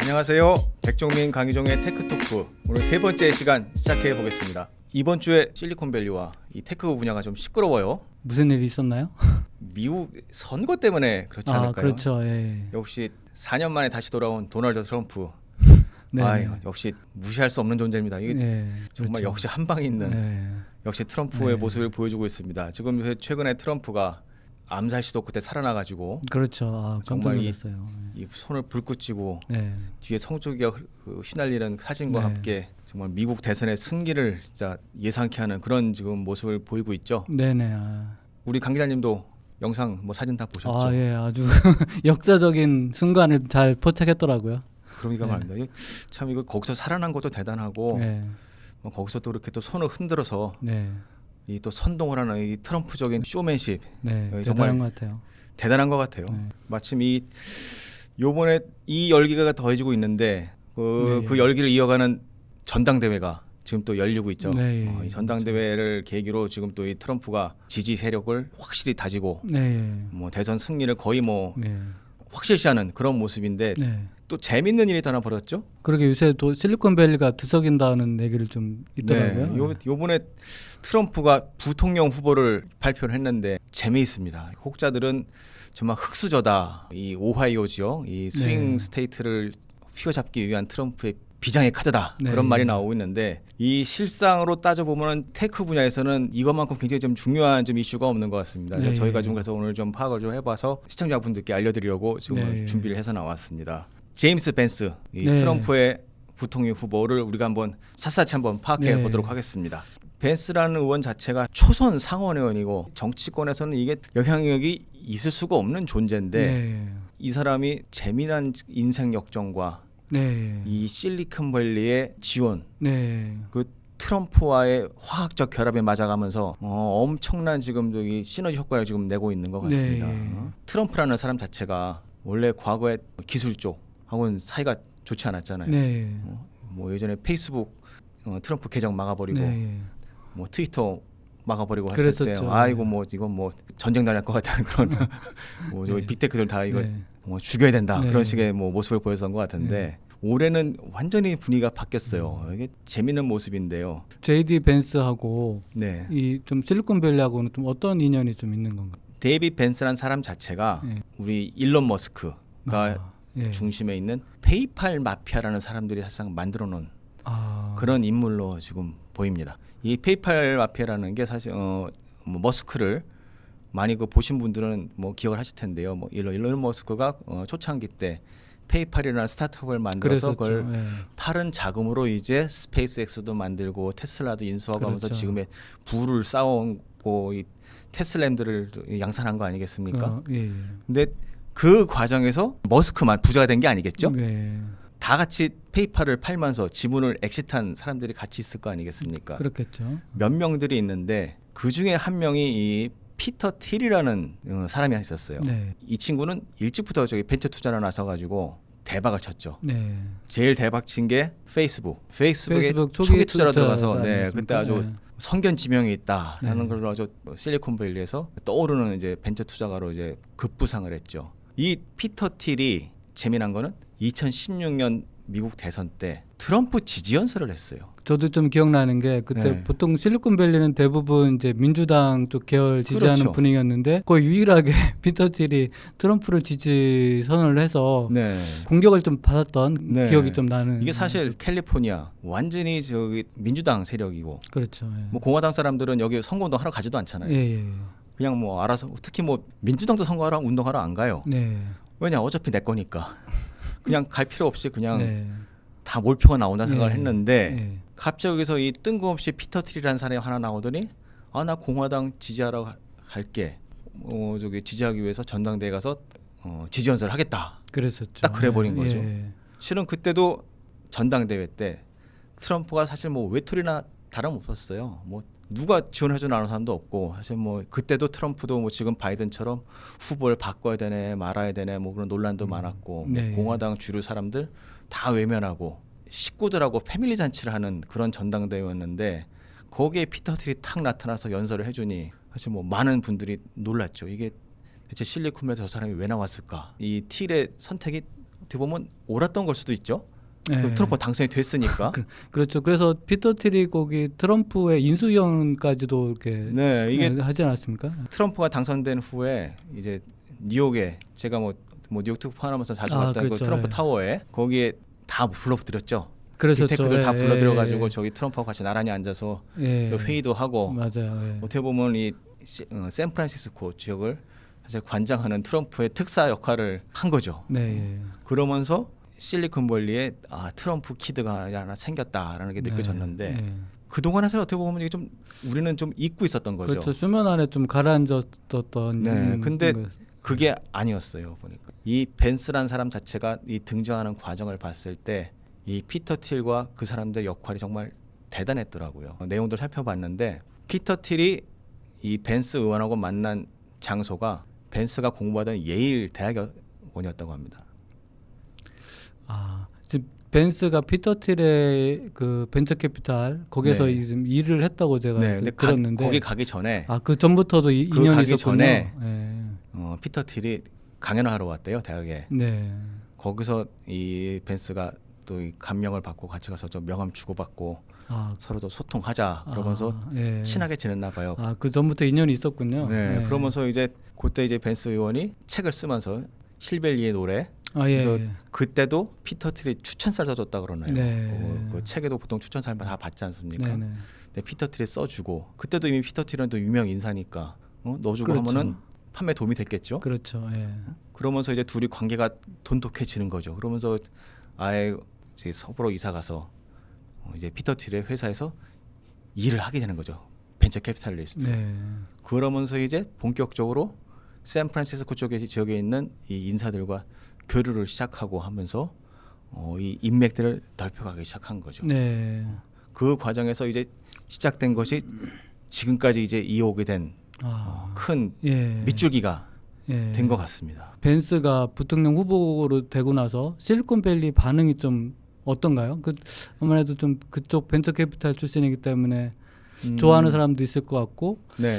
안녕하세요. 백종민 강희종의 테크토크 오늘 세 번째 시간 시작해 보겠습니다. 이번 주에 실리콘밸리와 이 테크 분야가 좀 시끄러워요. 무슨 일이 있었나요? 미국 선거 때문에 그렇지 않을까요? 그렇죠. 예. 역시 4년 만에 다시 돌아온 도널드 트럼프. 네. 역시 무시할 수 없는 존재입니다. 이게 네, 정말 그렇죠. 역시 한 방에 있는 네. 역시 트럼프의 네. 모습을 보여주고 있습니다. 지금 최근에 트럼프가 암살 시도 그때 살아나가지고 그렇죠. 깜짝 정말 놀랐어요. 이 손을 불 끄치고 네. 뒤에 성조기가 휘날리는 사진과 네. 함께 정말 미국 대선의 승리를 진짜 예상케 하는 그런 지금 모습을 보이고 있죠. 네네. 우리 강 기자님도 영상 사진 다 보셨죠? 예, 아주 역사적인 순간을 잘 포착했더라고요. 그러니까 네. 말입니다. 참 이거 거기서 살아난 것도 대단하고 네. 거기서 또 이렇게 또 손을 흔들어서 네. 이 또 선동을 하는 이 트럼프적인 쇼맨십 네. 정말 대단한 것 같아요. 대단한 것 같아요. 네. 마침 요번에 이 열기가 더해지고 있는데 그 열기를 이어가는 전당대회가 지금 또 열리고 있죠. 네, 이 전당대회를 계기로 지금 또 이 트럼프가 지지 세력을 확실히 다지고 네. 대선 승리를 거의 네. 확실시하는 그런 모습인데 네. 또 재밌는 일이 또 하나 벌어졌죠. 그러게 요새 또 실리콘밸리가 들썩인다는 얘기를 좀 있더라고요. 네, 요번에 트럼프가 부통령 후보를 발표를 했는데 재미있습니다. 혹자들은 정말 흑수저다. 이 오하이오 지역, 이 스윙 네. 스테이트를 휘어잡기 위한 트럼프의 비장의 카드다. 네. 그런 말이 나오고 있는데 이 실상으로 따져보면 테크 분야에서는 이것만큼 굉장히 좀 중요한 좀 이슈가 없는 것 같습니다. 네. 저희가 좀 그래서 오늘 좀 파악을 좀 해봐서 시청자분들께 알려드리려고 지금 네. 준비를 해서 나왔습니다. 제임스 벤스, 이 네. 트럼프의 부통령 후보를 우리가 한번 샅샅이 한번 파악해 네. 보도록 하겠습니다. 벤스라는 의원 자체가 초선 상원 의원이고 정치권에서는 이게 영향력이 있을 수가 없는 존재인데 네. 이 사람이 재미난 인생 역정과 네. 이 실리콘밸리의 지원, 네. 그 트럼프와의 화학적 결합에 맞아가면서 엄청난 지금 이 시너지 효과를 지금 내고 있는 것 같습니다. 네. 트럼프라는 사람 자체가 원래 과거에 기술 쪽하고는 사이가 좋지 않았잖아요. 네. 예전에 페이스북 트럼프 계정 막아버리고 네. 트위터 막아버리고 했을 때 그랬었죠. 이건 전쟁 날릴 것 같다는 그런 네. 빅테크들 다 이거 네. 죽여야 된다 네. 그런 식의 모습을 보였던 것 같은데 올해는 완전히 분위기가 바뀌었어요. 이게 재밌는 모습인데요. JD 벤스하고 네, 이 좀 실리콘밸리하고는 좀 어떤 인연이 좀 있는 건가요? 데이빗 벤스라는 사람 자체가 네. 우리 일론 머스크가 예. 중심에 있는 페이팔 마피아라는 사람들이 사실상 만들어 놓은 그런 인물로 지금 보입니다. 이 페이팔 마피아라는 게 사실 머스크를 많이 보신 분들은 기억을 하실 텐데요. 일론 머스크가 초창기 때 페이팔이라는 스타트업을 만들어서 그랬었죠. 그걸 예. 파른 자금으로 이제 스페이스X도 만들고 테슬라도 인수하면서 그렇죠. 지금의 부를 쌓아오고 이 테슬라들을 양산한 거 아니겠습니까? 예. 근데 그 과정에서 머스크만 부자가 된 게 아니겠죠? 네. 다 같이 페이팔을 팔면서 지분을 엑시트한 사람들이 같이 있을 거 아니겠습니까? 그렇겠죠. 몇 명들이 있는데 그 중에 한 명이 이 피터 틸이라는 사람이 있었어요. 네. 이 친구는 일찍부터 벤처 투자를 나서가지고 대박을 쳤죠. 네. 제일 대박 친 게 페이스북에 페이스북 초기 투자로 들어가서 아니었습니까? 그때 아주 선견 지명이 있다라는 네. 걸로 아주 실리콘밸리에서 떠오르는 이제 벤처 투자가로 이제 급부상을 했죠. 이 피터 틸이 재미난 거는 2016년 미국 대선 때 트럼프 지지 연설을 했어요. 저도 좀 기억나는 게 그때 네. 보통 실리콘밸리는 대부분 이제 민주당 쪽 계열 지지하는 그렇죠. 분위기였는데 거의 유일하게 피터 틸이 트럼프를 지지 선언을 해서 네. 공격을 좀 받았던 네. 기억이 좀 나는. 이게 사실 캘리포니아 완전히 민주당 세력이고 그렇죠. 예. 공화당 사람들은 여기 선거운동 하러 가지도 않잖아요. 예. 그냥 알아서 특히 민주당도 선거하러 운동하러 안 가요. 네. 왜냐 어차피 내 거니까 그냥 갈 필요 없이 그냥 네. 다 몰표가 나온다 생각을 예. 했는데 예. 갑자기 여기서 이 뜬금없이 피터 틸이라는 사람이 하나 나오더니 나 공화당 지지하러 갈게. 지지하기 위해서 전당대회 가서 지지 연설을 하겠다. 그랬었죠. 딱 그래버린 거죠. 예. 실은 그때도 전당대회 때 트럼프가 사실 외톨이나 다름없었어요. 누가 지원해주는 아는 사람도 없고 사실 그때도 트럼프도 지금 바이든처럼 후보를 바꿔야 되네 말아야 되네 그런 논란도 많았고 네. 공화당 주류 사람들 다 외면하고 식구들하고 패밀리 잔치를 하는 그런 전당대회였는데 거기에 피터 틸이 탁 나타나서 연설을 해주니 사실 많은 분들이 놀랐죠. 이게 대체 실리콘밸리에서 저 사람이 왜 나왔을까? 이 틸의 선택이 어떻게 보면 옳았던 걸 수도 있죠. 네. 트럼프가 당선이 됐으니까. 그렇죠. 그래서 피터 틸이 거기 트럼프의 인수위원까지도 이렇게 네, 이게 하지 않았습니까? 트럼프가 당선된 후에 이제 뉴욕에 제가 뭐 뉴욕 특파 포함하면서 자주 갔던 그렇죠. 그 트럼프 예. 타워에 거기에 다 불러드렸죠. 그래서 빅테크들 다 불러들여가지고 저기 트럼프하고 같이 나란히 앉아서 회의도 하고 맞아요. 어떻게 보면 이 샌프란시스코 지역을 사실 관장하는 트럼프의 특사 역할을 한 거죠. 네. 그러면서 실리콘밸리에 트럼프 키드가 하나 생겼다라는 게 느껴졌는데 네. 그동안에 사실 어떻게 보면 이게 좀 우리는 좀 잊고 있었던 거죠. 그렇죠. 수면 안에 좀 가라앉았던. 네, 근데 그게 아니었어요. 보니까 이 벤스라는 사람 자체가 이 등장하는 과정을 봤을 때 이 피터 틸과 그 사람들의 역할이 정말 대단했더라고요. 내용들 살펴봤는데 피터 틸이 이 벤스 의원하고 만난 장소가 벤스가 공부하던 예일 대학원이었다고 합니다. 지금 벤스가 피터 틸의 그 벤처 캐피탈 거기서 네. 지금 일을 했다고 제가 근데 들었는데 거기 가기 전에 그 전부터도 그 인연이 가기 있었군요. 전에 네. 피터 틸이 강연을 하러 왔대요 대학에. 네. 거기서 이 벤스가 또 이 감명을 받고 같이 가서 좀 명함 주고받고 서로도 소통하자 그러면서 네. 친하게 지냈나 봐요. 그 전부터 인연이 있었군요. 네, 그러면서 이제 그때 이제 벤스 의원이 책을 쓰면서 힐벨리의 노래. 그래서 그때도 피터 틸이 추천사를 써줬다 그러네요. 네. 그 책에도 보통 추천사를 다 받지 않습니까? 네. 근데 피터 틸이 써주고 그때도 이미 피터 틸은 또 유명 인사니까 넣어주고 그렇죠. 하면은 판매 도움이 됐겠죠. 그렇죠. 예. 그러면서 이제 둘이 관계가 돈독해지는 거죠. 그러면서 아예 이제 서부로 이사 가서 이제 피터 틸의 회사에서 일을 하게 되는 거죠. 벤처 캐피탈리스트. 네. 그러면서 이제 본격적으로 샌프란시스코 지역에 있는 이 인사들과 교류를 시작하고 하면서 이 인맥들을 넓혀가기 시작한 거죠. 네. 그 과정에서 이제 시작된 것이 지금까지 이제 이어오게 된 큰 밑줄기가 된 것 같습니다. 벤스가 부통령 후보로 되고 나서 실리콘밸리 반응이 좀 어떤가요? 아무래도 좀 그쪽 벤처 캐피탈 출신이기 때문에 좋아하는 사람도 있을 것 같고, 네.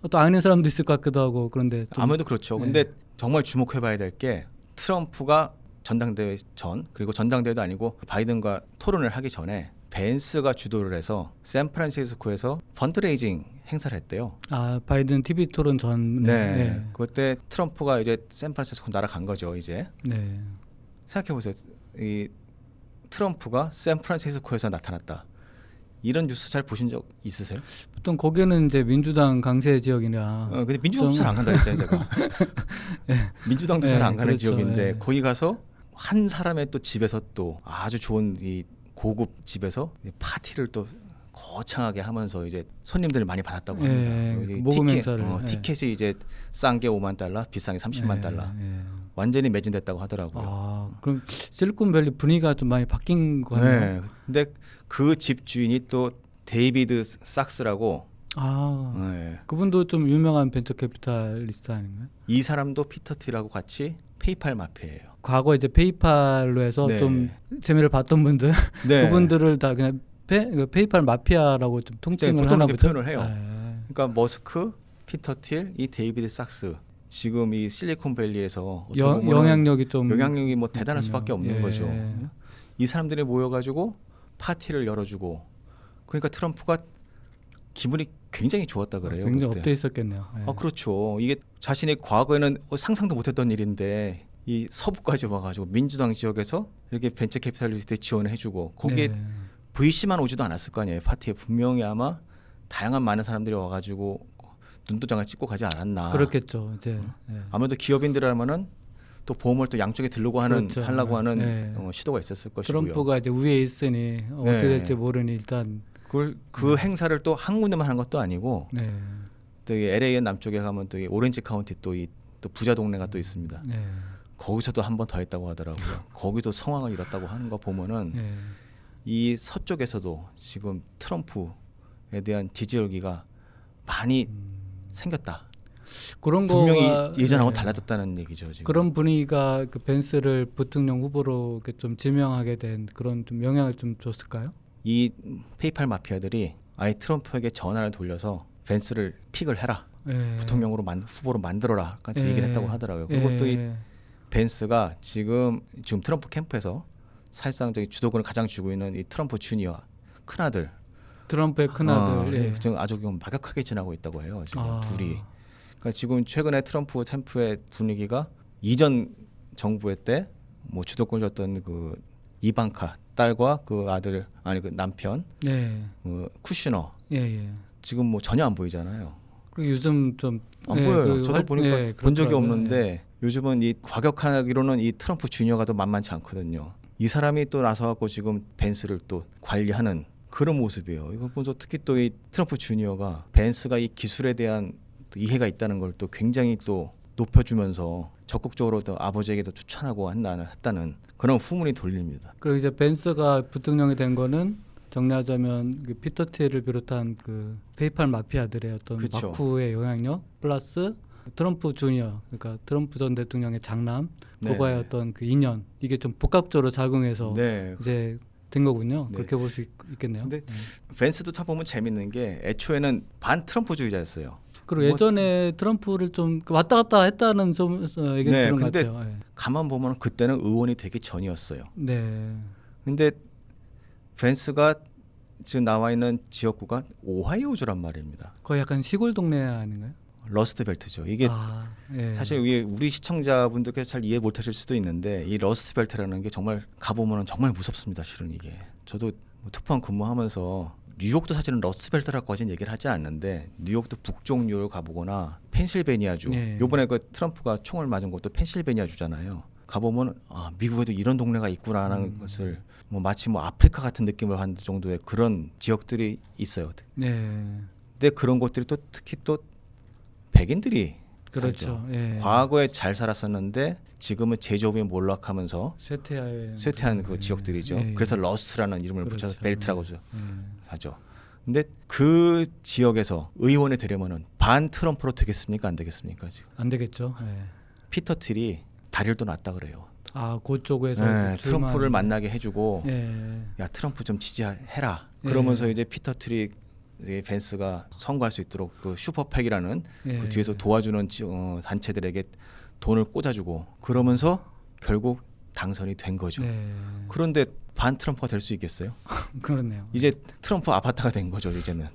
또 아는 사람도 있을 것 같기도 하고 그런데 아무래도 그렇죠. 근데 정말 주목해봐야 될 게 트럼프가 전당대회 전 그리고 전당대회도 아니고 바이든과 토론을 하기 전에 벤스가 주도를 해서 샌프란시스코에서 펀드레이징 행사를 했대요. 바이든 TV 토론 전. 네. 그때 트럼프가 이제 샌프란시스코 날아간 거죠. 이제 네. 생각해 보세요. 이 트럼프가 샌프란시스코에서 나타났다. 이런 뉴스 잘 보신 적 있으세요? 보통 거기는 이제 민주당 강세 지역이라. 근데 민주당도 잘 안 간다 했잖아요, 제가. 민주당도 잘 안 가는 그렇죠. 지역인데 거기 가서 한 사람의 또 집에서 또 아주 좋은 이 고급 집에서 파티를 또 거창하게 하면서 이제 손님들을 많이 받았다고 합니다. 모금 행사를. 티켓이 이제 싼 게 5만 달러, 비싼 게 30만 달러. 완전히 매진됐다고 하더라고요. 그럼 실리콘밸리 분위기가 좀 많이 바뀐 거 같네요. 네. 근데 그 집 주인이 또 데이비드 삭스라고. 네. 그분도 좀 유명한 벤처 캐피탈리스트 아닌가요? 이 사람도 피터 틸하고 같이 페이팔 마피아예요. 과거 이제 페이팔로 해서 좀 재미를 봤던 분들, 그분들을 다 그냥 페이팔 마피아라고 좀 통칭을 하나 보죠. 표현을 해요. 그러니까 머스크, 피터 틸, 이 데이비드 삭스. 지금 이 실리콘밸리에서 영향력이 뭐 대단할 수밖에 없는 거죠. 이 사람들이 모여가지고 파티를 열어주고, 그러니까 트럼프가 기분이 굉장히 좋았다 그래요. 굉장히 그때. 업돼 있었겠네요. 그렇죠. 이게 자신이 과거에는 상상도 못했던 일인데 이 서부까지 와가지고 민주당 지역에서 이렇게 벤처 캐피탈리스트에 지원을 해주고 거기에 VC만 오지도 않았을 거 아니에요. 파티에 분명히 아마 다양한 많은 사람들이 와가지고 눈도장을 찍고 가지 않았나. 그렇겠죠. 이제 아무래도 기업인들이라면은 또 보험을 또 양쪽에 들려고 하는 하려고 하는 시도가 있었을 것이고요. 트럼프가 이제 위에 있으니 어떻게 될지 모르니 일단 그 행사를 또 한 군데만 한 것도 아니고 또 LA 남쪽에 가면 또 오렌지 카운티 또 부자 동네가 또 있습니다. 거기서도 한 번 더 했다고 하더라고요. 거기도 성황을 이뤘다고 하는 거 보면은 이 서쪽에서도 지금 트럼프에 대한 지지 열기가 많이 생겼다. 그런 분명히 거가 예전하고 달라졌다는 얘기죠. 지금. 그런 분위기가 그 벤스를 부통령 후보로 이렇게 좀 지명하게 된 그런 좀 영향을 좀 줬을까요? 이 페이팔 마피아들이 아예 트럼프에게 전화를 돌려서 벤스를 픽을 해라. 부통령으로 후보로 만들어라. 같이 얘기를 했다고 하더라고요. 그리고 또 이 벤스가 지금 트럼프 캠프에서 사실상 저기 주도권을 가장 쥐고 있는 이 트럼프 주니어 큰아들 트럼프의 큰아들 예. 지금 아주 막역하게 지나고 있다고 해요. 지금 아. 둘이. 그러니까 지금 최근에 트럼프 캠프의 분위기가 이전 정부의 때 뭐 주도권을 줬던 그 이방카 딸과 그 아들 아니 그 남편 네. 쿠시너 예, 예. 지금 뭐 전혀 안 보이잖아요. 그리고 요즘 좀 안 예, 보여요. 그 저도 보니까 예, 본 적이 그렇더라고요. 없는데 예. 요즘은 이 과격하기로는 이 트럼프 주니어가 더 만만치 않거든요. 이 사람이 또 나서갖고 지금 벤스를 또 관리하는 그런 모습이에요. 이거 보면서 특히 또 이 트럼프 주니어가 벤스가 이 기술에 대한 또 이해가 있다는 걸 또 굉장히 또 높여주면서 적극적으로 또 아버지에게도 추천하고 했다는 그런 후문이 돌립니다. 그리고 이제 벤스가 부통령이 된 거는 정리하자면 그 피터 틸을 비롯한 그 페이팔 마피아들의 어떤 그쵸. 마쿠의 영향력 플러스 트럼프 주니어 그러니까 트럼프 전 대통령의 장남 네. 그거의 어떤 그 인연 이게 좀 복합적으로 작용해서 네. 이제 된 거군요. 네. 그렇게 볼 수 있겠네요. 근데 벤스도 참 보면 재밌는 게 애초에는 반 트럼프주의자였어요. 그리고 뭐- 예전에 트럼프를 좀 왔다 갔다 했다는 좀 얘기 네, 들은 것 근데 같아요. 예. 가만 보면 그때는 의원이 되기 전이었어요. 네. 근데 벤스가 지금 나와 있는 지역구가 오하이오주란 말입니다. 거의 약간 시골 동네 아닌가요? 러스트벨트죠. 이게 예. 사실 우리 시청자분들께서 잘 이해 못하실 수도 있는데 이 러스트벨트라는 게 정말 가보면 정말 무섭습니다. 실은 이게 저도 특파원 근무하면서 뉴욕도 사실은 러스트벨트라고까지는 얘기를 하지 않는데 뉴욕도 북쪽 뉴욕을 가보거나 펜실베니아주 예. 요번에 그 트럼프가 총을 맞은 것도 펜실베니아주잖아요. 가보면 미국에도 이런 동네가 있구나라는 것을 뭐 마치 뭐 아프리카 같은 느낌을 받는 정도의 그런 지역들이 있어요. 네. 근데 그런 곳들이 또 특히 또 백인들이 그렇죠. 살죠. 예. 과거에 잘 살았었는데 지금은 제조업이 몰락하면서 쇠퇴한 그 지역들이죠. 예. 그래서 러스트라는 이름을 그렇죠. 붙여서 벨트라고 예. 하죠. 근데 그 지역에서 의원이 되려면은 반 트럼프로 되겠습니까? 안 되겠습니까? 지금 안 되겠죠. 예. 피터 틸이 다리를 또 놨다 그래요. 그쪽에서 네, 트럼프를 출마하는- 만나게 해주고 예. 야 트럼프 좀 지지해라. 예. 그러면서 이제 피터 틸이 이제 벤스가 선거할 수 있도록 그 슈퍼팩이라는 예. 그 뒤에서 도와주는 단체들에게 돈을 꽂아주고 그러면서 결국 당선이 된 거죠. 네. 그런데 반 트럼프가 될 수 있겠어요? 그렇네요. 이제 트럼프 아바타가 된 거죠. 이제는.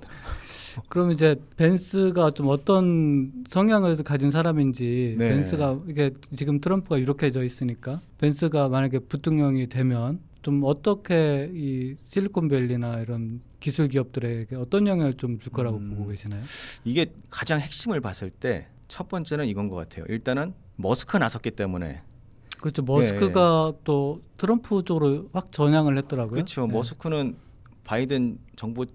그럼 이제 벤스가 좀 어떤 성향을 가진 사람인지 네. 벤스가 이게 지금 트럼프가 유력해져 있으니까 벤스가 만약에 부통령이 되면 좀 어떻게 이 실리콘밸리나 이런 기술 기업들에게 어떤 영향을 좀 줄 거라고 보고 계시나요? 이게 가장 핵심을 봤을 때 첫 번째는 이건 것 같아요. 일단은 머스크가 나섰기 때문에 그렇죠. 머스크가 또 트럼프 쪽으로 확 전향을 했더라고요. 그렇죠. 네. 머스크는 바이든 정부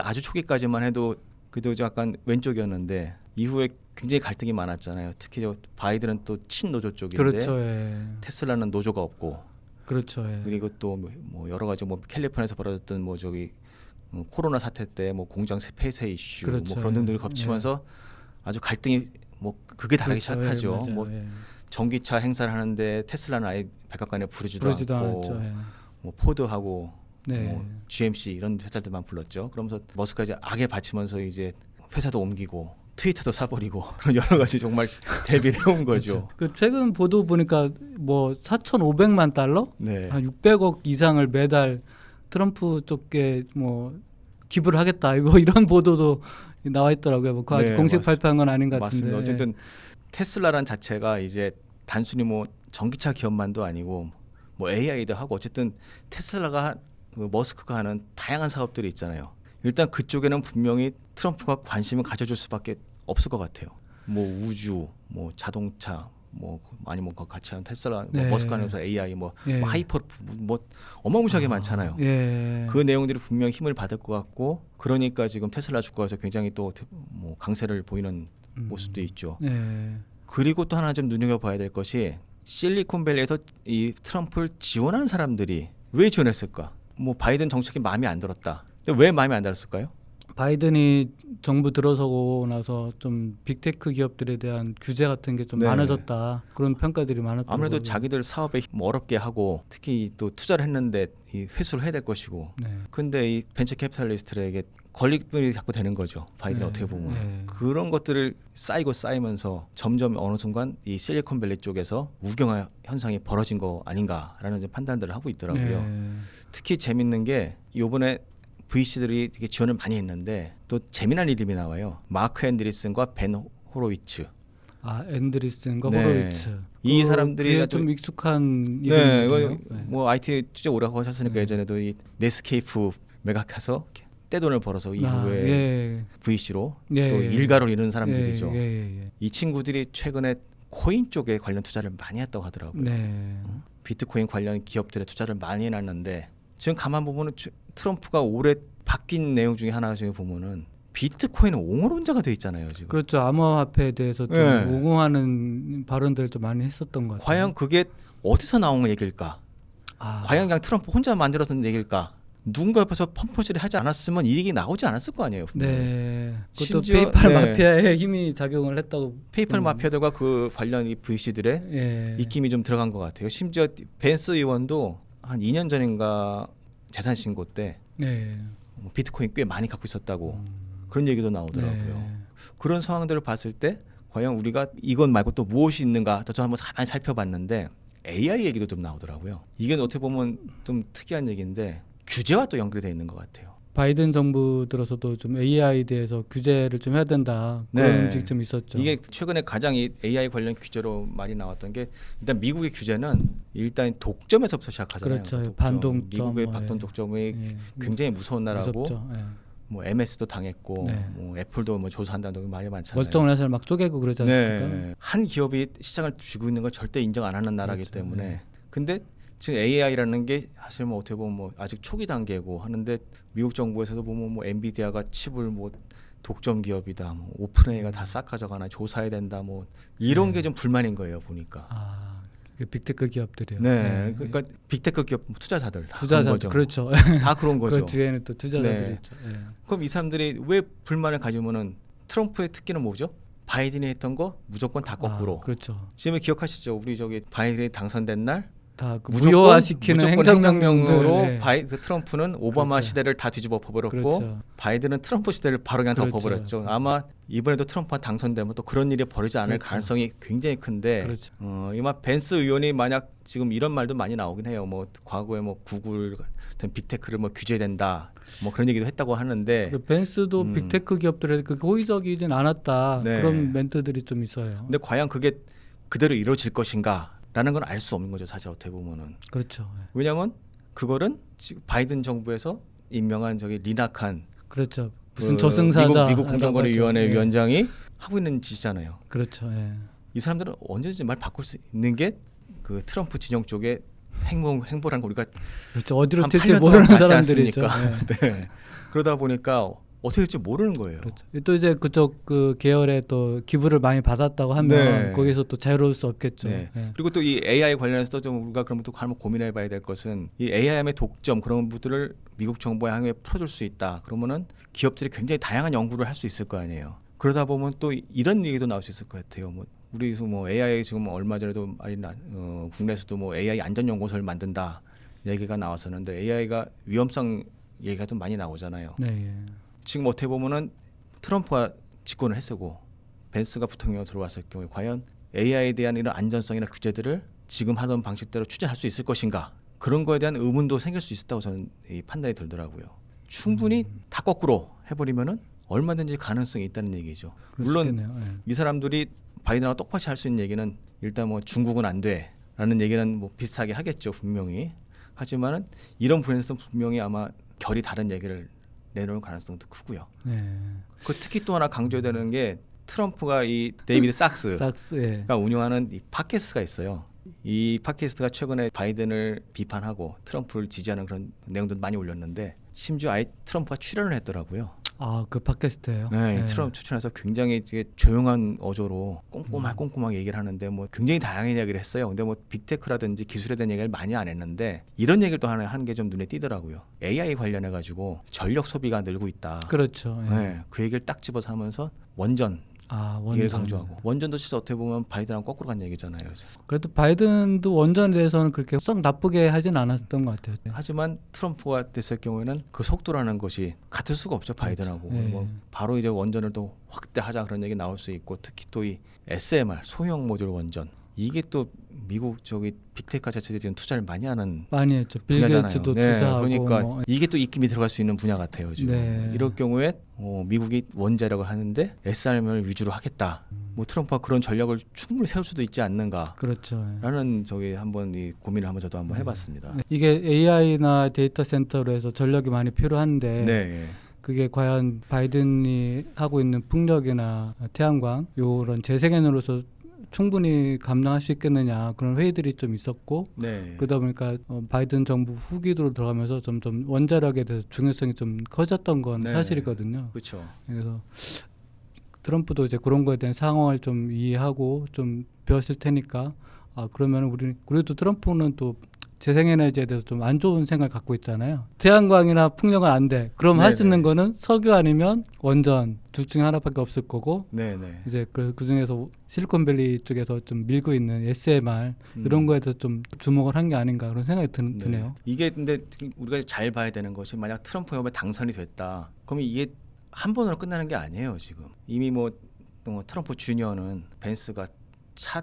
아주 초기까지만 해도 그래도 약간 왼쪽이었는데 이후에 굉장히 갈등이 많았잖아요. 특히 바이든은 또 친노조 쪽인데 그렇죠. 예. 테슬라는 노조가 없고 그렇죠. 예. 그리고 또 뭐 여러 가지 뭐 캘리포니아에서 벌어졌던 뭐 저기 코로나 사태 때 뭐 공장 폐쇄 이슈 그렇죠. 뭐 그런 등들을 거치면서 아주 갈등이 뭐 극에 달하기 그렇죠. 시작하죠. 예, 맞아요. 뭐 예. 전기차 행사를 하는데 테슬라는 아예 백악관에 부르지도 않고 않았죠. 예. 뭐 포드하고 네. 뭐 GMC 이런 회사들만 불렀죠. 그러면서 머스크가 이제 악에 바치면서 이제 회사도 옮기고 트위터도 사버리고 그런 여러 가지 정말 대비를 해온 거죠. 그 최근 보도 보니까 뭐 4,500만 달러, 네. 한 600억 이상을 매달 트럼프 쪽에 뭐 기부를 하겠다 이거 이런 보도도 나와 있더라고요. 뭐 그거 아직 네, 공식 발표한 건 아닌 것 같은데. 맞습니다. 어쨌든 테슬라란 자체가 이제 단순히 뭐 전기차 기업만도 아니고 뭐 AI도 하고 어쨌든 테슬라가 그 머스크가 하는 다양한 사업들이 있잖아요. 일단 그쪽에는 분명히 트럼프가 관심을 가져줄 수밖에 없을 것 같아요. 뭐 우주, 뭐 자동차, 뭐 아니 뭐 같이 하는 테슬라, 뭐 네. 머스크 하면서 AI, 뭐 예. 하이퍼, 뭐 어마무시하게 많잖아요. 예. 그 내용들이 분명 힘을 받을 것 같고 그러니까 지금 테슬라 주가에서 굉장히 또 뭐 강세를 보이는 모습도 있죠. 예. 그리고 또 하나 좀 눈여겨봐야 될 것이 실리콘밸리에서 이 트럼프를 지원하는 사람들이 왜 지원했을까? 뭐 바이든 정책이 마음에 안 들었다. 근데 왜 마음에 안 들었을까요? 바이든이 정부 들어서고 나서 좀 빅테크 기업들에 대한 규제 같은 게 좀 네. 많아졌다 그런 평가들이 많았더라고요. 아무래도 자기들 사업에 어렵게 하고 특히 또 투자를 했는데 이 회수를 해야 될 것이고 네. 근데 이 벤처 캐피탈리스트에게 권리금이 자꾸 되는 거죠. 바이든 네, 어떻게 보면 네. 그런 것들을 쌓이면서 점점 어느 순간 이 실리콘밸리 쪽에서 우경화 현상이 벌어진 거 아닌가라는 이제 판단들을 하고 있더라고요. 네. 특히 재밌는 게 이번에 VC들이 되게 지원을 많이 했는데 또 재미난 이름이 나와요. 마크 앤드리슨과 벤 호로위츠. 아 앤드리슨과 네. 호로위츠. 이 사람들이 그게 아주- 좀 익숙한 네, 이름이에요. 이거 뭐 IT 취재 오래 하고 하셨으니까 네. 예전에도 이 네스케이프 매각해서 떼돈을 벌어서 이후에 예. VC로 예, 또 예. 일가로 이루는 사람들이죠. 예, 예, 예. 이 친구들이 최근에 코인 쪽에 관련 투자를 많이 했다고 하더라고요. 네. 비트코인 관련 기업들에 투자를 많이 해놨는데 지금 가만 보면은 트럼프가 올해 바뀐 내용 중에 하나 중에 보면은 비트코인은 옹호론자가 돼 있잖아요 지금. 그렇죠. 암호화폐에 대해서 좀 네. 옹호하는 발언들을 좀 많이 했었던 것 같아요. 과연 그게 어디서 나온 얘기일까? 아, 과연 그냥 트럼프 혼자 만들어서 얘기일까? 누군가 옆에서 펌프질을 하지 않았으면 이 얘기 나오지 않았을 거 아니에요. 분명히. 네. 그것도 심지어- 페이팔 네. 마피아의 힘이 작용을 했다고. 페이팔 마피아들과 그 관련 이 VC들의 예. 입김이 좀 들어간 것 같아요. 심지어 벤스 의원도 한 2년 전인가 재산 신고 때 네. 비트코인 꽤 많이 갖고 있었다고 그런 얘기도 나오더라고요. 네. 그런 상황들을 봤을 때 과연 우리가 이것 말고 또 무엇이 있는가 또 한번 가만히 살펴봤는데 AI 얘기도 좀 나오더라고요. 이게 어떻게 보면 좀 특이한 얘기인데 규제와 또 연결되어 있는 것 같아요. 바이든 정부 들어서도 좀 AI에 대해서 규제를 좀 해야 된다 그런 네. 움직이 좀 있었죠. 이게 최근에 가장 이 AI 관련 규제로 말이 나왔던 게 일단 미국의 규제는 일단 독점에서부터 시작하잖아요. 그렇죠. 독점. 반동점, 미국의 뭐, 박동 예. 독점이 예. 굉장히 무서운 나라고 무섭죠. 예. 뭐 MS도 당했고 네. 뭐 애플도 뭐 조사한다는 말이 많잖아요. 멀쩡한 회사를 막 쪼개고 그러지 않습니까? 네. 한 기업이 시장을 쥐고 있는 걸 절대 인정 안 하는 나라기 그렇죠. 때문에 네. 근데 지금 AI라는 게 사실 뭐 어떻게 보면 뭐 아직 초기 단계고 하는데 미국 정부에서도 보면 뭐 엔비디아가 칩을 뭐 독점 기업이다, 뭐 오픈AI가 다 싹 가져가나 조사해야 된다, 뭐 이런 네. 게 좀 불만인 거예요 보니까. 아, 그 빅테크 기업들이요. 네, 그러니까 빅테크 기업 투자자들 다 그런 투자자 거죠. 그렇죠. 다 그런 거죠. 그 뒤에는 또 투자자들이 네. 있죠. 예. 그럼 이 사람들이 왜 불만을 가지면은 트럼프의 특기는 뭐죠? 바이든이 했던 거 무조건 다 거꾸로. 아, 그렇죠. 지금 기억하시죠? 우리 저기 바이든이 당선된 날 다그 무조건 무효화시키는 행정명령으로 네. 트럼프는 오바마 그렇죠. 시대를 다 뒤집어 엎어버렸고 그렇죠. 바이든은 트럼프 시대를 바로 그냥 그렇죠. 덮어버렸죠. 아마 이번에도 트럼프가 당선되면 또 그런 일이 벌어지지 않을 그렇죠. 가능성이 굉장히 큰데 그렇죠. 이마 벤스 의원이 만약 지금 이런 말도 많이 나오긴 해요. 뭐 과거에 뭐 구글 같은 빅테크를 뭐 규제된다 뭐 그런 얘기도 했다고 하는데 그리고 벤스도 빅테크 기업들에 그 호의적이진 않았다 네. 그런 멘트들이 좀 있어요. 근데 과연 그게 그대로 이루어질 것인가라는 건 알 수 없는 거죠. 사실 어떻게 보면은. 그렇죠. 왜냐하면 그거는 지금 바이든 정부에서 임명한 저기 리나칸 그렇죠. 무슨 그 저승사자 미국 공정거래위원회 예. 위원장이 하고 있는 짓이잖아요. 그렇죠. 예. 이 사람들은 언제든지 말 바꿀 수 있는 게 그 트럼프 진영 쪽의 행보라는 거 우리가 그렇죠. 어디로 한 튈지 8년 동안 모르는 봤지 사람들이죠. 않습니까? 예. 네. 그러다 보니까 어떻게 될지 모르는 거예요. 그렇죠. 또 이제 그쪽 그 계열에 또 기부를 많이 받았다고 하면 네. 거기서 또 자유로울 수 없겠죠. 네. 예. 그리고 또 이 AI 관련해서도 좀 우리가 그러면 또 한번 고민해봐야 될 것은 이 AI의 독점 그런 부분들을 미국 정부의 향해 풀어줄 수 있다. 그러면은 기업들이 굉장히 다양한 연구를 할 수 있을 거 아니에요. 그러다 보면 또 이런 얘기도 나올 수 있을 것 같아요. 뭐 우리도 뭐 AI 지금 얼마 전에도 국내에서도 뭐 AI 안전연구소를 만든다 얘기가 나왔었는데 AI가 위험성 얘기가 좀 많이 나오잖아요. 네. 예. 지금 어떻게 보면은 트럼프가 집권을 했었고 벤스가 부통령으로 들어왔을 경우에 과연 AI에 대한 이런 안전성이나 규제들을 지금 하던 방식대로 추진할 수 있을 것인가 그런 거에 대한 의문도 생길 수 있었다고 저는 이 판단이 들더라고요. 충분히 다 거꾸로 해버리면은 얼마든지 가능성이 있다는 얘기죠. 그럴 수 물론 있겠네요. 예. 이 사람들이 바이든하고 똑같이 할 수 있는 얘기는 일단 뭐 중국은 안 돼라는 얘기는 뭐 비슷하게 하겠죠 분명히. 하지만은 이런 부분에서 분명히 아마 결이 다른 얘기를 내놓을 가능성도 크고요. 네. 그 특히 또 하나 강조해야 되는 게 트럼프가 이 데이비드 saks가 삭스. 예. 운영하는 이 팟캐스트가 있어요. 이 팟캐스트가 최근에 바이든을 비판하고 트럼프를 지지하는 그런 내용도 많이 올렸는데 심지어 아예 트럼프가 출연을 했더라고요. 아, 그 팟캐스트예요. 네, 예. 트럼프 추천해서 굉장히 이제 조용한 어조로 꼼꼼하게 얘기를 하는데 뭐 굉장히 다양한 이야기를 했어요. 근데 뭐 빅테크라든지 기술에 대한 얘기를 많이 안 했는데 이런 얘기를 또 하나 하는 게 좀 눈에 띄더라고요. AI 관련해 가지고 전력 소비가 늘고 있다. 그렇죠. 예. 네, 그 얘기를 딱 집어서 하면서 원전 이걸 강조하고 원전도 진짜 어떻게 보면 바이든하고 거꾸로 간 얘기잖아요. 그래도 바이든도 원전에 대해서는 그렇게 썩 나쁘게 하진 않았던 것 같아요. 하지만 트럼프가 됐을 경우에는 그 속도라는 것이 같을 수가 없죠. 바이든하고. 네. 뭐 바로 이제 원전을 또 확대하자 그런 얘기 나올 수 있고 특히 또 이 SMR 소형 모듈 원전 이게 또 미국 저기 빅테크 자체들이 지금 투자를 많이 하는 많이 했죠. 빌 분야잖아요. 게이츠도 네, 투자하고 그러니까 뭐. 이게 또 입김이 들어갈 수 있는 분야 같아요. 지금 네. 이럴 경우에 미국이 원자력을 하는데 SRM을 위주로 하겠다. 뭐 트럼프가 그런 전략을 충분히 세울 수도 있지 않는가라는 그렇죠. 저기 한번 이 고민을 한번 저도 한번 해봤습니다. 네. 이게 AI나 데이터 센터로 해서 전력이 많이 필요한데 네. 그게 과연 바이든이 하고 있는 풍력이나 태양광 요런 재생에너로서 충분히 감당할 수 있겠느냐 그런 회의들이 좀 있었고 네. 그러다 보니까 바이든 정부 후기로 들어가면서 점점 원자력에 대해서 중요성이 좀 커졌던 건 네. 사실이거든요. 그렇죠. 그래서 트럼프도 이제 그런 거에 대한 상황을 좀 이해하고 좀 배웠을 테니까 그러면 우리 그래도 트럼프는 또 재생에너지에 대해서 좀 안 좋은 생각을 갖고 있잖아요. 태양광이나 풍력은 안 돼. 그럼 할 수 있는 거는 석유 아니면 원전 둘 중에 하나밖에 없을 거고 네네. 이제 그 중에서 실리콘밸리 쪽에서 좀 밀고 있는 SMR 이런 거에 대해서 좀 주목을 한 게 아닌가 그런 생각이 드네요. 이게 근데 우리가 잘 봐야 되는 것이 만약 트럼프가 당선이 됐다. 그러면 이게 한 번으로 끝나는 게 아니에요. 지금 이미 뭐 트럼프 주니어는 벤스가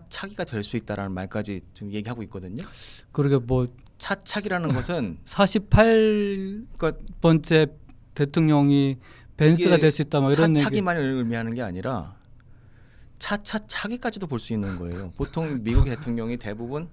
차기가 될 수 있다라는 말까지 지금 얘기하고 있거든요. 그러게 뭐 차기라는 것은 48번째 대통령이 벤스가 될 수 있다 뭐 이런 얘기. 차기만 의미하는 게 아니라 차기까지도 볼 수 있는 거예요. 보통 미국 대통령이 대부분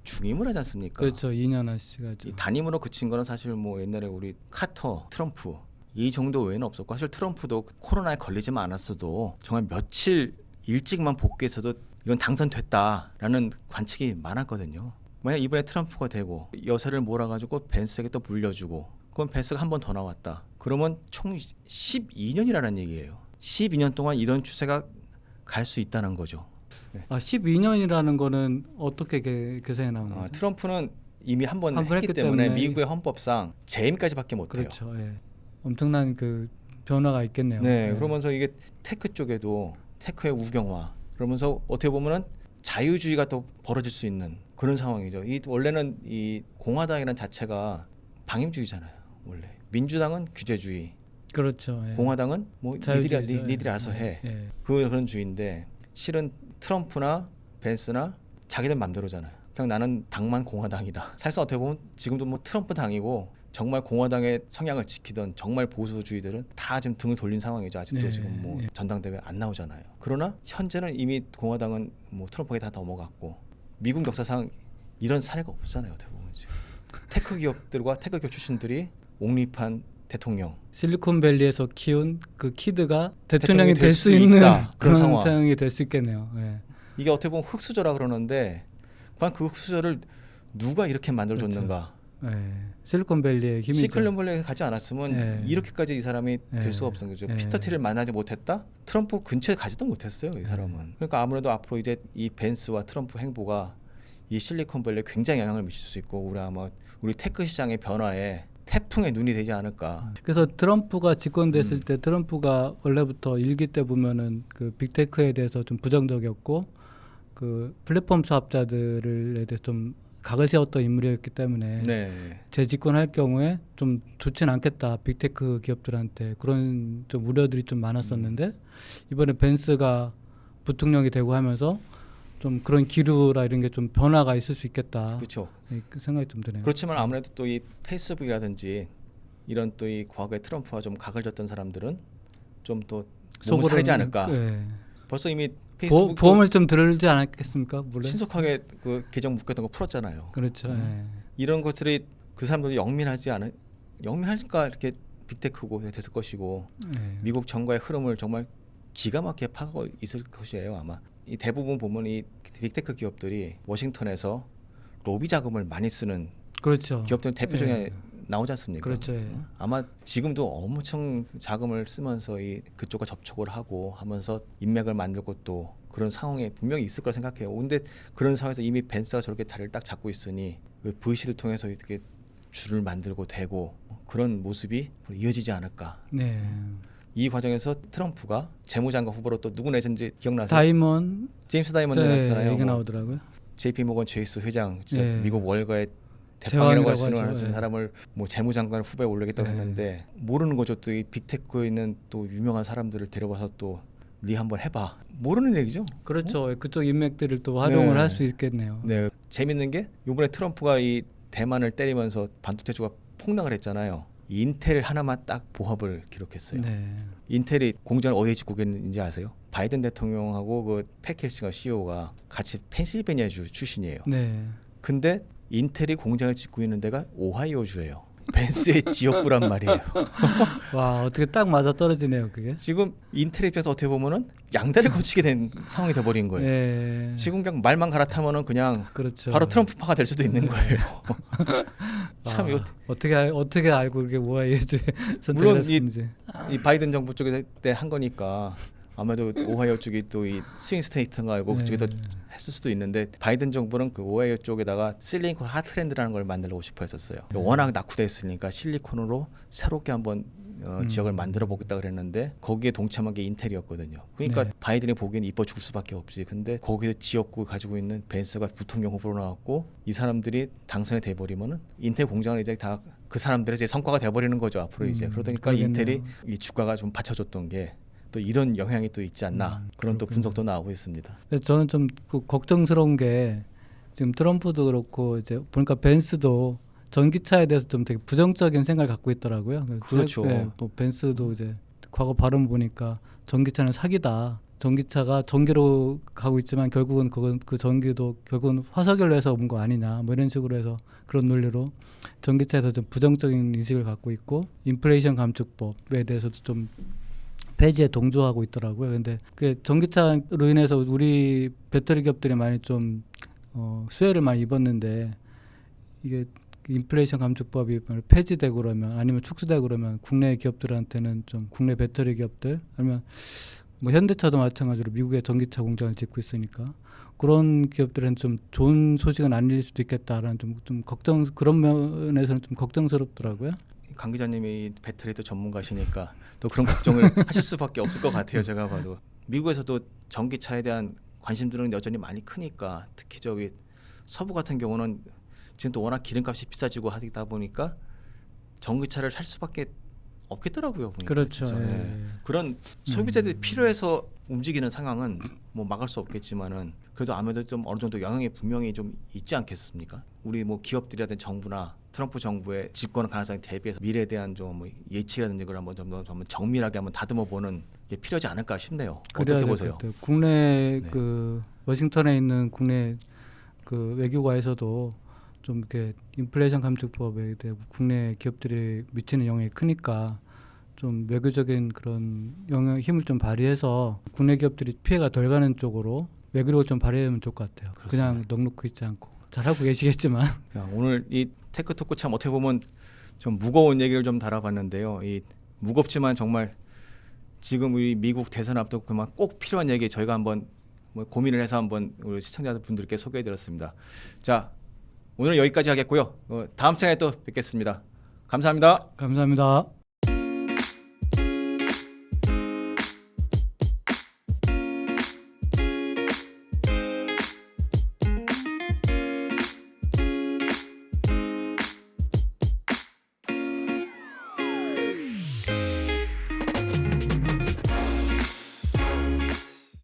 중임을 하지 않습니까? 그렇죠. 2년 하시죠. 이 단임으로 그친 거는 사실 뭐 옛날에 우리 카터, 트럼프 이 정도 외에는 없었고 사실 트럼프도 코로나에 걸리지만 않았어도 정말 며칠 일찍만 복귀해서도 이건 당선됐다라는 관측이 많았거든요. 만약 이번에 트럼프가 되고 여세를 몰아가지고 벤스에게 또 물려주고 그럼 벤스가 한 번 더 나왔다. 그러면 총 12년이라는 얘기예요. 12년 동안 이런 추세가 갈 수 있다는 거죠. 네. 12년이라는 거는 어떻게 계산해 나온 거죠? 트럼프는 이미 한 번 한번 했기 했기 때문에 때문에 미국의 헌법상 재임까지밖에 못 해요. 그렇죠. 예. 엄청난 그 변화가 있겠네요. 네, 예. 그러면서 이게 테크 쪽에도 테크의 우경화 그러면서 어떻게 보면은 자유주의가 또 벌어질 수 있는 그런 상황이죠. 원래는 이 공화당이라는 자체가 방임주의잖아요. 원래 민주당은 규제주의, 그렇죠. 예. 공화당은 뭐 자유주의죠. 니들이 알아서 해. 예. 그런 주의인데 실은 트럼프나 벤스나 자기들 맘대로잖아요. 그냥 나는 당만 공화당이다. 사실상 어떻게 보면 지금도 뭐 트럼프 당이고 정말 공화당의 성향을 지키던 정말 보수주의들은 다 지금 등을 돌린 상황이죠. 아직도 네, 지금 뭐 전당대회 안 나오잖아요. 그러나 현재는 이미 공화당은 뭐 트럼프에게 다 넘어갔고 미국 역사상 이런 사례가 없잖아요. 어떻게 보면 지금 테크 기업들과 테크 기업 출신들이 옹립한 대통령. 실리콘밸리에서 키운 그 키드가 대통령이 될 수 있는 그런 상황이 될 수 있겠네요. 예. 이게 어떻게 보면 흑수저라 그러는데 과연 그 흑수저를 누가 이렇게 만들어줬는가? 그렇죠. 예. 실리콘밸리의 힘이죠. 시클론밸리에 가지 않았으면 예. 이렇게까지 이 사람이 예. 될 수가 없었던 거죠. 예. 피터 틸을 만나지 못했다? 트럼프 근처에 가지도 못했어요. 이 사람은. 그러니까 아무래도 앞으로 이제 이 벤스와 트럼프 행보가 이 실리콘밸리에 굉장히 영향을 미칠 수 있고 우리 테크 시장의 변화에 태풍의 눈이 되지 않을까. 그래서 트럼프가 집권됐을 때 트럼프가 원래부터 일기 때 보면은 그 빅테크에 대해서 좀 부정적이었고 그 플랫폼 사업자들에 대해서 좀 각을 세웠던 인물이었기 때문에 네. 재집권할 경우에 좀 좋지는 않겠다 빅테크 기업들한테 그런 좀 우려들이 좀 많았었는데 이번에 벤스가 부통령이 되고 하면서 좀 그런 기류라 이런 게 좀 변화가 있을 수 있겠다. 그렇죠. 그 생각이 좀 드네요. 그렇지만 아무래도 또 이 페이스북이라든지 이런 또 이 과거에 트럼프와 좀 각을 졌던 사람들은 좀 또 몸을 사리지 않을까. 예. 벌써 이미 페이스북 보험을 좀 들지 않았겠습니까? 물론. 신속하게 그 계정 묶였던 거 풀었잖아요. 그렇죠. 예. 이런 것들이 그 사람들이 영민할까 이렇게 빅테크고 됐을 것이고 예. 미국 정가의 흐름을 정말 기가 막히게 파고 있을 것이에요. 아마 이 대부분 보면 이 빅테크 기업들이 워싱턴에서 로비 자금을 많이 쓰는 그렇죠. 기업들 대표 중에 예. 나오지 않습니까? 그렇죠. 예. 아마 지금도 엄청 자금을 쓰면서 그쪽과 접촉을 하고 하면서 인맥을 만들고 또 그런 상황에 분명히 있을 거라 생각해요. 근데 그런 상황에서 이미 벤스가 저렇게 자리를 딱 잡고 있으니 VC를 통해서 이렇게 줄을 만들고 되고 그런 모습이 이어지지 않을까. 네. 이 과정에서 트럼프가 재무장관 후보로 또 누구 내셨는지 기억나세요? 다이먼 제임스 다이먼드 나왔잖아요. 얘기 나오더라고요. JP 모건 체이스 회장, 진짜 네. 미국 월가의 대빵이라고 할 수 제왕이라고 있는 하죠. 사람을 뭐 재무장관 후보에 올리겠다고 네. 했는데 모르는 거죠. 또 이 빅테크에 있는 또 유명한 사람들을 데려가서 또 네 한번 해봐. 모르는 얘기죠. 그렇죠. 그쪽 인맥들을 또 활용을 네. 할 수 있겠네요. 네, 재밌는 게 이번에 트럼프가 이 대만을 때리면서 반도체주가 폭락을 했잖아요. 인텔 하나만 딱 보합을 기록했어요. 네. 인텔이 공장을 어디에 짓고 있는지 아세요? 바이든 대통령하고 그 팩켈싱어 CEO가 같이 펜실베니아주 출신이에요. 네. 근데 인텔이 공장을 짓고 있는 데가 오하이오주예요. 벤스의 지역구란 말이에요. 와, 어떻게 딱 맞아 떨어지네요, 그게. 지금 인텔 입장에서 어떻게 보면은 양다리를 거치게 된 상황이 돼버린 거예요. 네. 지금 그냥 말만 갈아타면은 그냥 그렇죠. 바로 트럼프파가 될 수도 있는 거예요. 참 이거 어떻게 알고 이게 뭐야 이제 물론 선택했는지. 이 바이든 정부 쪽에서 때 한 거니까 아마도 오하이오 쪽이 또 이 스윙 스테이트인가 알고 그쪽에다 했을 수도 있는데 바이든 정부는 그 오하이오 쪽에다가 실리콘 하트랜드라는 걸 만들고 싶어 했었어요. 워낙 낙후돼 있으니까 실리콘으로 새롭게 한번 지역을 만들어 보겠다 그랬는데 거기에 동참한 게 인텔이었거든요. 그러니까 네. 바이든이 보기엔 이뻐 죽을 수밖에 없지. 근데 거기에 지역구 가지고 있는 벤스가 부통령 후보로 나왔고 이 사람들이 당선이 돼 버리면은 인텔 공장은 이제 다 그 사람들의 이제 성과가 돼 버리는 거죠. 앞으로 이제 그러니까 그러겠네요. 인텔이 이 주가가 좀 받쳐줬던 게 또 이런 영향이 또 있지 않나 그런 또 분석도 나오고 있습니다. 근데 저는 좀 걱정스러운 게 지금 트럼프도 그렇고 이제 보니까 벤스도 전기차에 대해서 좀 되게 부정적인 생각을 갖고 있더라고요. 그렇죠. 네, 뭐 벤스도 이제 과거 발언 보니까 전기차는 사기다. 전기차가 전기로 가고 있지만 결국은 그 전기도 결국은 화석연료 해서 온 거 아니냐 뭐 이런 식으로 해서 그런 논리로 전기차에서 좀 부정적인 인식을 갖고 있고 인플레이션 감축법에 대해서도 좀 폐지에 동조하고 있더라고요. 근데 그 전기차로 인해서 우리 배터리 기업들이 많이 좀 수혜를 많이 입었는데 이게 인플레이션 감축법이 폐지되고 그러면 아니면 축소되고 그러면 국내 기업들한테는 좀 국내 배터리 기업들 아니면 뭐 현대차도 마찬가지로 미국에 전기차 공장을 짓고 있으니까 그런 기업들은 좀 좋은 소식은 아닐 수도 있겠다라는 좀 걱정 그런 면에서는 좀 걱정스럽더라고요. 강 기자님이 배터리도 전문가시니까 또 그런 걱정을 하실 수밖에 없을 것 같아요. 제가 봐도 미국에서도 전기차에 대한 관심들은 여전히 많이 크니까 특히 저기 서부 같은 경우는 지금 또 워낙 기름값이 비싸지고 하다 보니까 전기차를 살 수밖에 없겠더라고요. 보니까 그렇죠. 진짜. 네. 그런 소비자들이 필요해서 움직이는 상황은 뭐 막을 수 없겠지만은 그래도 아무래도 좀 어느 정도 영향이 분명히 좀 있지 않겠습니까? 우리 뭐 기업들이라든 정부나 트럼프 정부의 집권 가능성에 대비해서 미래에 대한 좀 뭐 예측이라든지 그걸 한번 좀 정밀하게 한번 다듬어 보는 게 필요하지 않을까 싶네요. 어떻게 보세요? 국내 네. 그 워싱턴에 있는 국내 그 외교가에서도 좀 이렇게 인플레이션 감축법에 대해 국내 기업들이 미치는 영향이 크니까 좀 외교적인 그런 힘을 좀 발휘해서 국내 기업들이 피해가 덜 가는 쪽으로 외교력을 좀 발휘하면 좋을 것 같아요. 그렇습니다. 그냥 넉넉히 있지 않고 잘하고 계시겠지만 오늘 이 테크토크 참 어떻게 보면 좀 무거운 얘기를 좀 다뤄봤는데요. 이 무겁지만 정말 지금 우리 미국 대선 앞두고 그만 꼭 필요한 얘기 저희가 한번 뭐 고민을 해서 한번 우리 시청자분들께 소개해드렸습니다. 자, 오늘 여기까지 하겠고요. 다음 시간에 또 뵙겠습니다. 감사합니다. 감사합니다.